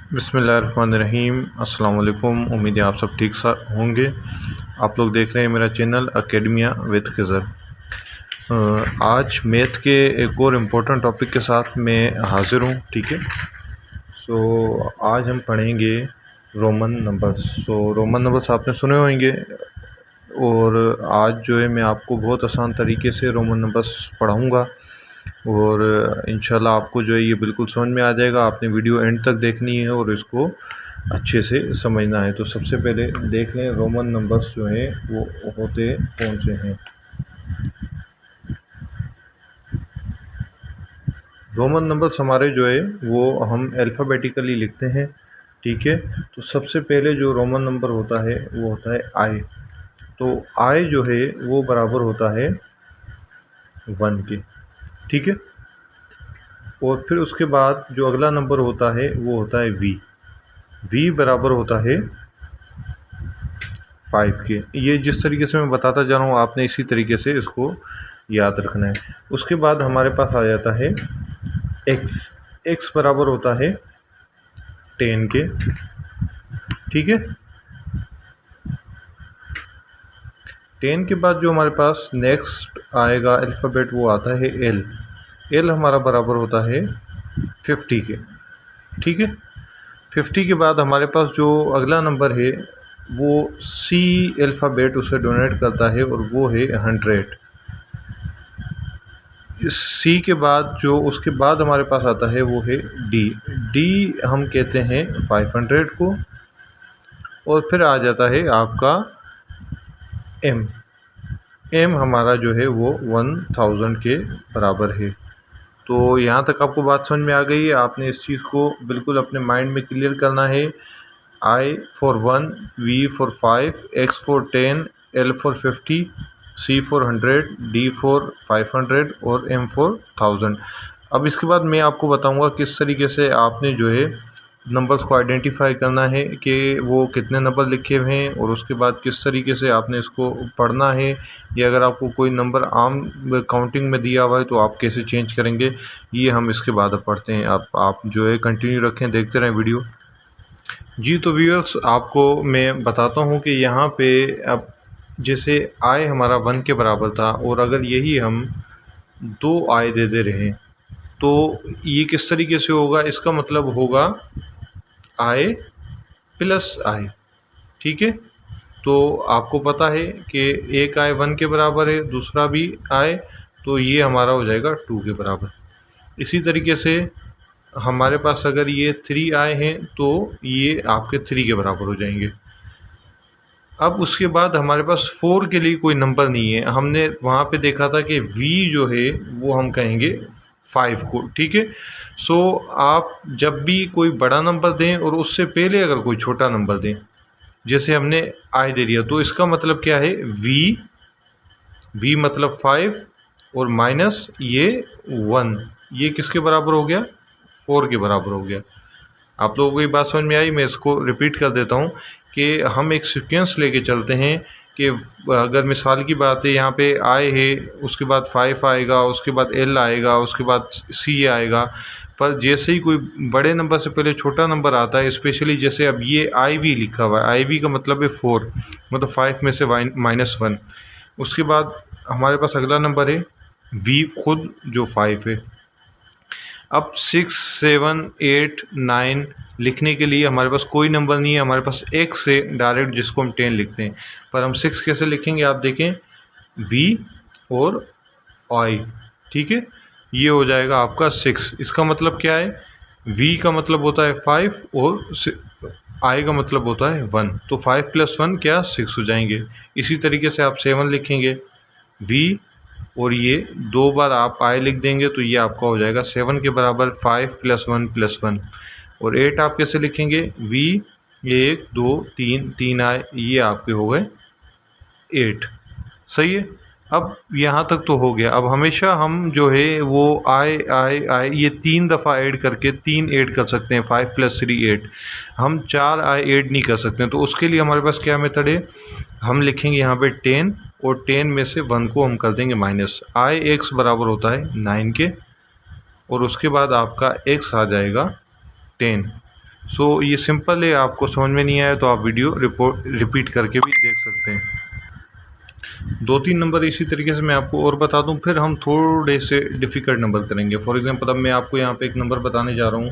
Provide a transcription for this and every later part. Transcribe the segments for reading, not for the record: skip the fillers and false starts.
बिस्मिल्लाहिर्रहमानिर्रहीम। अस्सलाम वालेकुम। उम्मीद है आप सब ठीक सा होंगे। आप लोग देख रहे हैं मेरा चैनल अकेडमिया विद खिज़र। आज मैथ के एक और इम्पोर्टेंट टॉपिक के साथ मैं हाज़िर हूँ। ठीक है, आज हम पढ़ेंगे रोमन नंबर्स। रोमन नंबर्स आपने सुने होंगे और आज जो है मैं आपको बहुत आसान तरीके से रोमन नंबर्स पढ़ाऊँगा और इंशाल्लाह आपको जो है ये बिल्कुल समझ में आ जाएगा। आपने वीडियो एंड तक देखनी है और इसको अच्छे से समझना है। तो सबसे पहले देख लें रोमन नंबर्स जो हैं वो होते कौन से हैं। रोमन नंबर्स हमारे जो है वो हम अल्फ़ाबेटिकली लिखते हैं। ठीक है, तो सबसे पहले जो रोमन नंबर होता है वो होता है आई। तो आई जो है वो बराबर होता है 1 के। ठीक है, और फिर उसके बाद जो अगला नंबर होता है वो होता है वी। वी बराबर होता है 5 के। ये जिस तरीके से मैं बताता जा रहा हूँ आपने इसी तरीके से इसको याद रखना है। उसके बाद हमारे पास आ जाता है एक्स। एक्स बराबर होता है 10 के। ठीक है, 10 के बाद जो हमारे पास नेक्स्ट आएगा अल्फ़ाबेट वो आता है एल। एल हमारा बराबर होता है 50 के। ठीक है, 50 के बाद हमारे पास जो अगला नंबर है वो सी अल्फ़ाबेट उसे डोनेट करता है और वो है 100। इस सी के बाद जो उसके बाद हमारे पास आता है वो है डी। डी हम कहते हैं 500 को। और फिर आ जाता है आपका एम। एम हमारा जो है वो 1000 के बराबर है। तो यहाँ तक आपको बात समझ में आ गई है। आपने इस चीज़ को बिल्कुल अपने माइंड में क्लियर करना है। I for 1, V for 5, X for 10, L for 50, C for 100, D for 500 और M for 1000। अब इसके बाद मैं आपको बताऊंगा किस तरीके से आपने जो है नंबर्स को आइडेंटिफाई करना है कि वो कितने नंबर लिखे हुए हैं और उसके बाद किस तरीके से आपने इसको पढ़ना है। या अगर आपको कोई नंबर आम काउंटिंग में दिया हुआ है तो आप कैसे चेंज करेंगे, ये हम इसके बाद अब पढ़ते हैं। आप जो है कंटिन्यू रखें, देखते रहें वीडियो। जी, तो व्यूअर्स आपको मैं बताता हूँ कि यहाँ पे अब जैसे आई हमारा 1 के बराबर था और अगर यही हम 2 आई दे दे रहे हैं तो ये किस तरीके से होगा। इसका मतलब होगा आई प्लस आई। ठीक है, तो आपको पता है कि एक आई 1 के बराबर है, दूसरा भी आई, तो ये हमारा हो जाएगा 2 के बराबर। इसी तरीके से हमारे पास अगर ये 3 आए हैं तो ये आपके 3 के बराबर हो जाएंगे। अब उसके बाद हमारे पास 4 के लिए कोई नंबर नहीं है। हमने वहाँ पे देखा था कि V जो है वो हम कहेंगे 5 को। ठीक है, सो आप जब भी कोई बड़ा नंबर दें और उससे पहले अगर कोई छोटा नंबर दें, जैसे हमने I दे दिया, तो इसका मतलब क्या है V मतलब 5 और माइनस ये 1, ये किसके बराबर हो गया, 4 के बराबर हो गया। आप लोगों को ये बात समझ में आई। मैं इसको रिपीट कर देता हूँ कि हम एक सीक्वेंस लेके चलते हैं कि अगर मिसाल की बात है यहाँ पे आई है, उसके बाद 5 आएगा, उसके बाद L आएगा, उसके बाद C आएगा। पर जैसे ही कोई बड़े नंबर से पहले छोटा नंबर आता है, स्पेशली जैसे अब ये IV लिखा हुआ है, IV का मतलब है 4, मतलब 5 में से -1। उसके बाद हमारे पास अगला नंबर है V खुद जो 5 है। अब 6, 7, 8, 9 लिखने के लिए हमारे पास कोई नंबर नहीं है। हमारे पास X से डायरेक्ट जिसको हम 10 लिखते हैं, पर हम 6 कैसे लिखेंगे आप देखें, V और I। ठीक है, ये हो जाएगा आपका 6। इसका मतलब क्या है, V का मतलब होता है 5 और I का मतलब होता है 1, तो 5 + 1 क्या 6 हो जाएंगे। इसी तरीके से आप 7 लिखेंगे V और ये 2 बार आप आई लिख देंगे तो ये आपका हो जाएगा 7 के बराबर 5 + 1 + 1। और 8 आप कैसे लिखेंगे, V 1 2 3 3 आई, ये आपके हो गए 8। सही है, अब यहाँ तक तो हो गया। अब हमेशा हम जो है वो आई ये 3 दफ़ा ऐड करके 3 ऐड कर सकते हैं। 5 + 3 8, हम 4 आई ऐड नहीं कर सकते हैं। तो उसके लिए हमारे पास क्या मेथड है, हम लिखेंगे यहाँ पे 10 और 10 में से 1 को हम कर देंगे माइनस। आई एक्स बराबर होता है 9 के और उसके बाद आपका x आ जाएगा 10। सो ये सिंपल है, आपको समझ में नहीं आया तो आप वीडियो रिपीट करके भी देख सकते हैं। 2-3 नंबर इसी तरीके से मैं आपको और बता दूं, फिर हम थोड़े से डिफ़िकल्ट नंबर करेंगे। फॉर एग्ज़ाम्पल अब मैं आपको यहाँ पे एक नंबर बताने जा रहा हूँ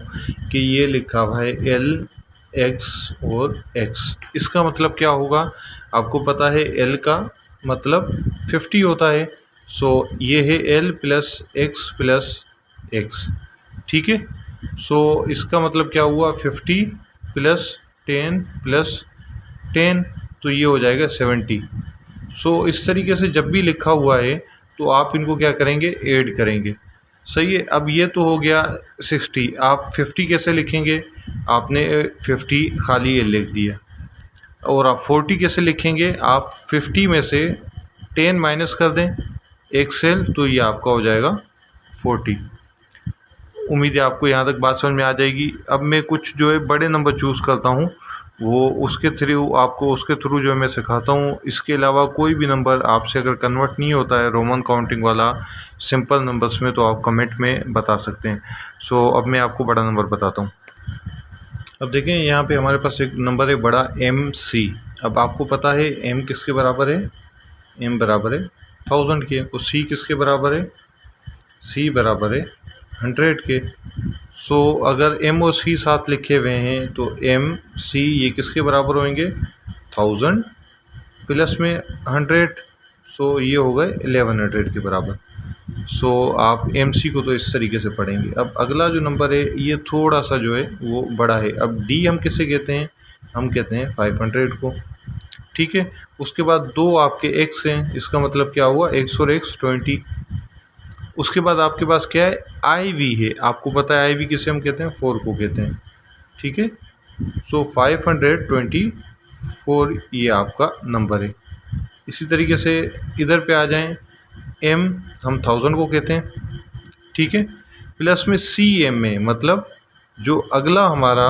कि ये लिखा हुआ है L, X और X। इसका मतलब क्या होगा, आपको पता है L का मतलब 50 होता है। सो ये है L plus X plus X, ठीक है। सो इसका मतलब क्या हुआ, 50 प्लस 10 प्लस 10, तो ये हो जाएगा 70। सो इस तरीके से जब भी लिखा हुआ है तो आप इनको क्या करेंगे, ऐड करेंगे। सही है। अब ये तो हो गया 60, आप 50 कैसे लिखेंगे, आपने 50 खाली ये लिख दिया। और आप 40 कैसे लिखेंगे, आप 50 में से 10 माइनस कर दें एक सेल, तो ये आपका हो जाएगा 40। उम्मीद है आपको यहाँ तक बात समझ में आ जाएगी। अब मैं कुछ जो है बड़े नंबर चूज़ करता हूँ, वो उसके थ्रू जो है मैं सिखाता हूँ। इसके अलावा कोई भी नंबर आपसे अगर कन्वर्ट नहीं होता है रोमन काउंटिंग वाला सिंपल नंबर्स में, तो आप कमेंट में बता सकते हैं। सो अब मैं आपको बड़ा नंबर बताता हूँ। अब देखें यहाँ पे हमारे पास एक नंबर है बड़ा MC। अब आपको पता है M किसके बराबर है, M बराबर है 1000 के। तो C किसके बराबर है, C बराबर है 100 के। सो अगर M और C साथ लिखे हुए हैं तो MC ये किसके बराबर होंगे, 1000 प्लस में 100, सो ये हो गए 1100 के बराबर। सो आप MC को तो इस तरीके से पढ़ेंगे। अब अगला जो नंबर है ये थोड़ा सा जो है वो बड़ा है। अब D हम किसे कहते हैं, हम कहते हैं 500 को, ठीक है। उसके बाद 2 आपके X हैं, इसका मतलब क्या हुआ, X और X 20। उसके बाद आपके पास क्या है, IV है। आपको पता है IV किसे हम कहते हैं, 4 को कहते हैं, ठीक है। सो 524 ये आपका नंबर है। इसी तरीके से इधर पे आ जाएं, M हम 1000 को कहते हैं, ठीक है। प्लस में CM में मतलब जो अगला हमारा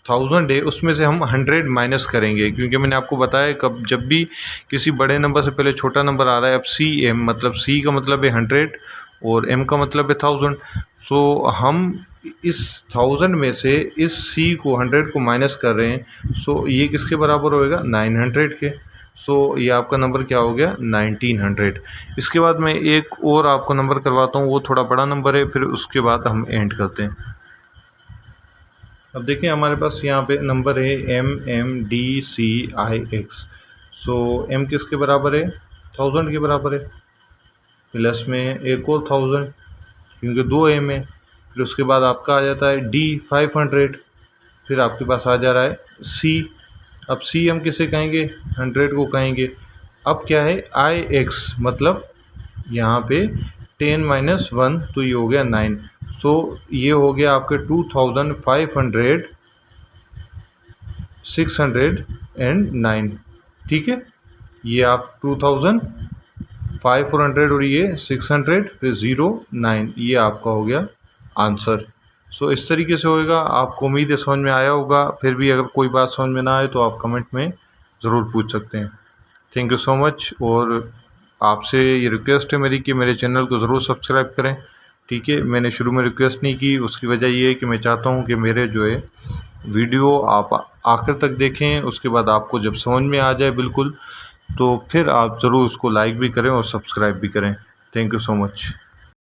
1000 है उसमें से हम 100 माइनस करेंगे, क्योंकि मैंने आपको बताया कब जब भी किसी बड़े नंबर से पहले छोटा नंबर आ रहा है। अब CM मतलब C का मतलब है 100 और M का मतलब है 1000। सो हम इस 1000 में से इस C को 100 को माइनस कर रहे हैं। सो ये किसके बराबर होएगा, 900 के। सो ये आपका नंबर क्या हो गया, 1900। इसके बाद मैं एक और आपको नंबर करवाता हूँ, वो थोड़ा बड़ा नंबर है, फिर उसके बाद हम एंड करते हैं। अब देखिए हमारे पास यहाँ पे नंबर है MMDCIX। सो M किसके बराबर है, 1000 के बराबर है, प्लस में एक और 1000 क्योंकि 2 M है। फिर उसके बाद आपका आ जाता है D 500, फिर आपके पास आ जा रहा है C। अब C हम किसे कहेंगे, 100 को कहेंगे। अब क्या है IX मतलब यहाँ पे 10 माइनस 1, तो ये हो गया 9। सो ये हो गया आपके 2500 609, ठीक है। ये आप 2500 और ये 600 फिर 09, ये आपका हो गया आंसर। सो इस तरीके से होएगा। आपको उम्मीद है समझ में आया होगा। फिर भी अगर कोई बात समझ में ना आए तो आप कमेंट में ज़रूर पूछ सकते हैं। Thank you so much. और आपसे ये रिक्वेस्ट है मेरी कि मेरे चैनल को ज़रूर सब्सक्राइब करें, ठीक है। मैंने शुरू में रिक्वेस्ट नहीं की, उसकी वजह ये है कि मैं चाहता हूँ कि मेरे जो है वीडियो आप आखिर तक देखें, उसके बाद आपको जब समझ में आ जाए बिल्कुल, तो फिर आप ज़रूर उसको लाइक भी करें और सब्सक्राइब भी करें। Thank you so much.